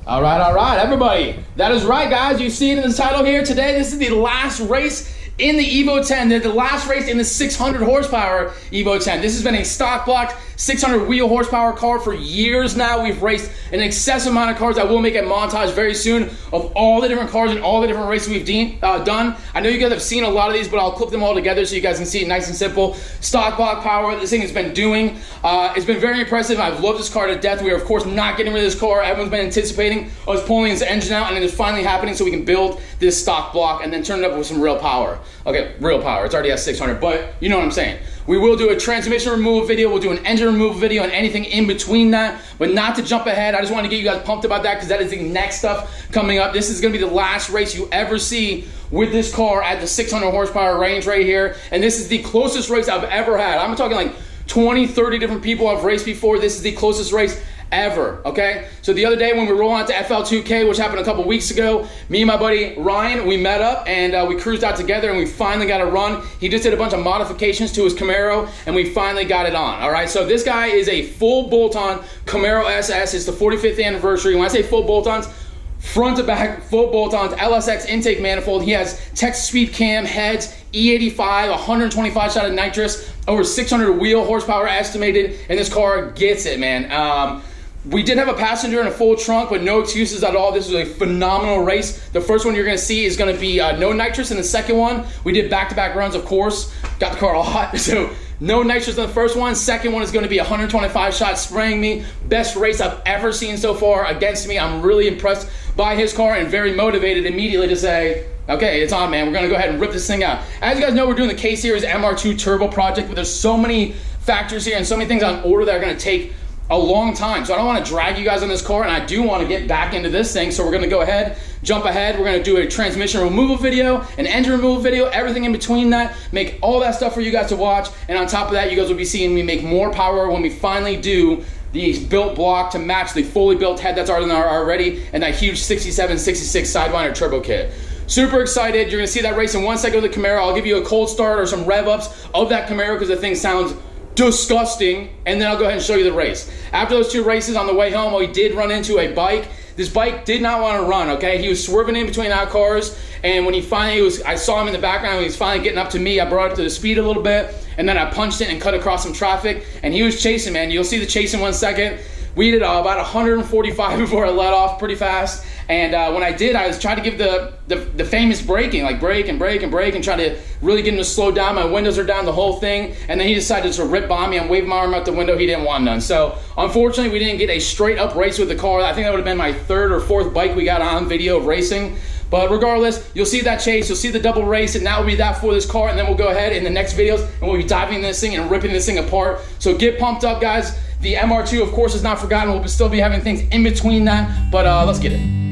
All right, everybody. That is right, guys. You see it in the title here. Today, this is the last race in the Evo 10, the last race in the 600 horsepower Evo 10. This has been a stock block 600 wheel horsepower car for years now. We've raced an excessive amount of cars. I will make a montage very soon of all the different cars and all the different races we've done. I know you guys have seen a lot of these, but I'll clip them all together so you guys can see it nice and simple. Stock block power, this thing has been doing. It's been very impressive. I've loved this car to death. We are, of course, not getting rid of this car. Everyone's been anticipating us pulling this engine out, and it is finally happening so we can build this stock block and then turn it up with some real power. Okay, real power. It's already at 600, but you know what I'm saying. We will do a transmission removal video, we'll do an engine removal video, and anything in between that. But not to jump ahead, I just want to get you guys pumped about that because that is the next stuff coming up. This is going to be the last race you ever see with this car at the 600 horsepower range right here. And this is the closest race I've ever had. I'm talking like 20, 30 different people I've raced before. This is the closest race ever, okay? So the other day when we were rolling out to FL2K, which happened a couple weeks ago, me and my buddy Ryan, we met up and we cruised out together and we finally got a run. He just did a bunch of modifications to his Camaro and we finally got it on, all right? So this guy is a full bolt-on Camaro SS. It's the 45th anniversary. When I say full bolt-ons, front to back, full bolt-ons, LSX intake manifold. He has Texas speed cam, heads, E85, 125 shot of nitrous, over 600 wheel horsepower estimated, and this car gets it, man. We did have a passenger in a full trunk, but no excuses at all. This was a phenomenal race. The first one you're gonna see is gonna be no nitrous, and the second one, we did back-to-back runs, of course. Got the car all hot, so no nitrous on the first one. Second one is gonna be 125 shots spraying me. Best race I've ever seen so far against me. I'm really impressed by his car and very motivated immediately to say, okay, it's on, man. We're gonna go ahead and rip this thing out. As you guys know, we're doing the K-Series MR2 Turbo project, but there's so many factors here and so many things on order that are gonna take a long time. So I don't want to drag you guys on this car, and I do want to get back into this thing. So we're going to go ahead, jump ahead. We're going to do a transmission removal video, an engine removal video, everything in between that, make all that stuff for you guys to watch. And on top of that, you guys will be seeing me make more power when we finally do the built block to match the fully built head that's already and that huge 67, 66 Sidewinder turbo kit. Super excited. You're going to see that race in 1 second with the Camaro. I'll give you a cold start or some rev ups of that Camaro because the thing sounds disgusting, and then I'll go ahead and show you the race. After those two races on the way home, we did run into a bike. This bike did not want to run, okay? He was swerving in between our cars, and when he finally I saw him in the background when he was finally getting up to me. I brought it to the speed a little bit, and then I punched it and cut across some traffic, and he was chasing, man. You'll see the chase in 1 second. We did about 145 before I let off pretty fast. And when I did, I was trying to give the famous braking, like brake and brake and brake, and try to really get him to slow down. My windows are down, the whole thing. And then he decided to rip by me and wave my arm out the window. He didn't want none. So unfortunately, we didn't get a straight up race with the car. I think that would have been my third or fourth bike we got on video of racing. But regardless, you'll see that chase, you'll see the double race, and that will be that for this car. And then we'll go ahead in the next videos and we'll be diving into this thing and ripping this thing apart. So get pumped up, guys. The MR2, of course, is not forgotten. We'll still be having things in between that, but let's get it.